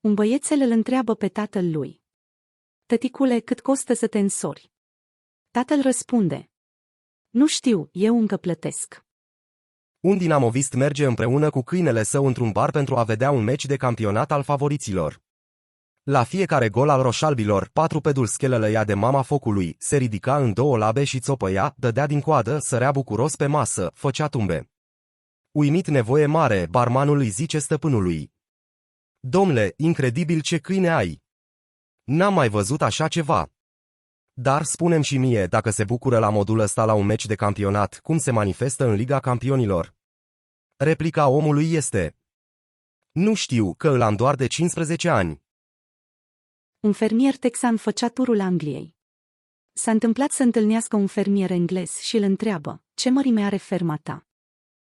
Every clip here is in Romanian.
Un băiețel îl întreabă pe tatăl lui: Tăticule, cât costă să te însori? Tatăl răspunde: Nu știu, eu încă plătesc. Un dinamovist merge împreună cu câinele său într-un bar pentru a vedea un meci de campionat al favoriților. La fiecare gol al roșalbilor, patrupedul schelălăia de mama focului, se ridica în două labe și țopăia, dădea din coadă, sărea bucuros pe masă, făcea tumbe. Uimit nevoie mare, barmanul îi zice stăpânului: Domnule, incredibil ce câine ai! N-am mai văzut așa ceva. Dar spune-mi și mie, dacă se bucură la modul ăsta la un meci de campionat, cum se manifestă în Liga Campionilor? Replica omului este: Nu știu, că îl am doar de 15 ani. Un fermier texan făcea turul Angliei. S-a întâmplat să întâlnească un fermier englez și îl întreabă: Ce mărime are ferma ta?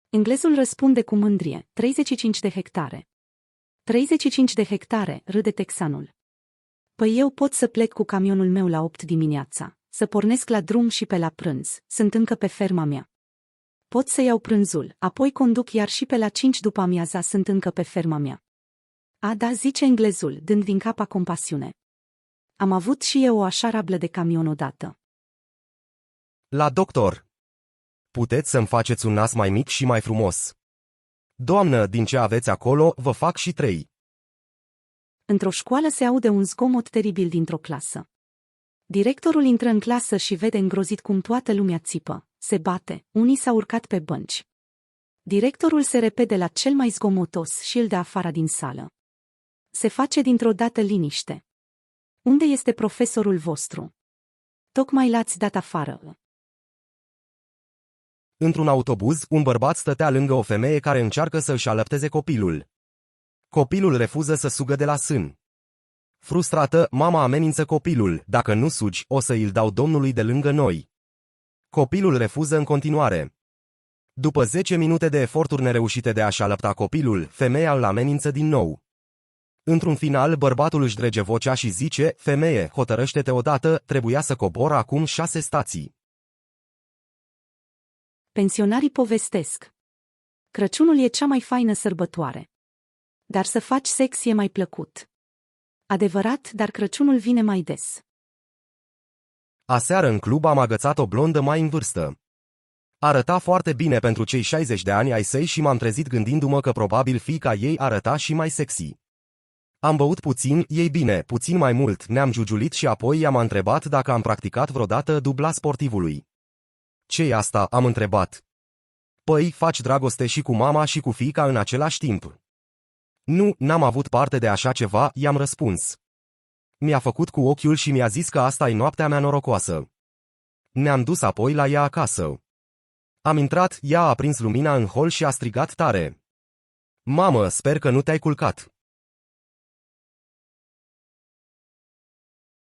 Englezul răspunde cu mândrie: 35 de hectare. 35 de hectare, râde texanul. Păi eu pot să plec cu camionul meu la 8 dimineața, să pornesc la drum și pe la prânz, sunt încă pe ferma mea. Pot să iau prânzul, apoi conduc iar și pe la 5 după amiaza sunt încă pe ferma mea. A, da, zice englezul, dând din cap compasiune. Am avut și eu o așa rablă de camion odată. La doctor. Puteți să-mi faceți un nas mai mic și mai frumos? Doamnă, din ce aveți acolo, vă fac și 3. Într-o școală se aude un zgomot teribil dintr-o clasă. Directorul intră în clasă și vede îngrozit cum toată lumea țipă, se bate, unii s-au urcat pe bănci. Directorul se repede la cel mai zgomotos și îl dă afară din sală. Se face dintr-o dată liniște. Unde este profesorul vostru? Tocmai l-ați dat afară. Într-un autobuz, un bărbat stătea lângă o femeie care încearcă să își alăpteze copilul. Copilul refuză să sugă de la sân. Frustrată, mama amenință copilul: Dacă nu sugi, o să îl dau domnului de lângă noi. Copilul refuză în continuare. După 10 minute de eforturi nereușite de a-și alăpta copilul, femeia îl amenință din nou. Într-un final, bărbatul își drege vocea și zice: Femeie, hotărăște-te odată, trebuia să cobor acum 6 stații. Pensionarii povestesc: Crăciunul e cea mai faină sărbătoare. Dar să faci sex e mai plăcut. Adevărat, dar Crăciunul vine mai des. Aseară în club am agățat o blondă mai în vârstă. Arăta foarte bine pentru cei 60 de ani ai săi și m-am trezit gândindu-mă că probabil fiica ei arăta și mai sexy. Am băut puțin, ei bine, puțin mai mult, ne-am giugiulit și apoi i-am întrebat dacă am practicat vreodată dubla sportivului. Ce-i asta, am întrebat. Păi, faci dragoste și cu mama și cu fiica în același timp. Nu, n-am avut parte de așa ceva, i-am răspuns. Mi-a făcut cu ochiul și mi-a zis că asta e noaptea mea norocoasă. Ne-am dus apoi la ea acasă. Am intrat, ea a aprins lumina în hol și a strigat tare: Mamă, sper că nu te-ai culcat.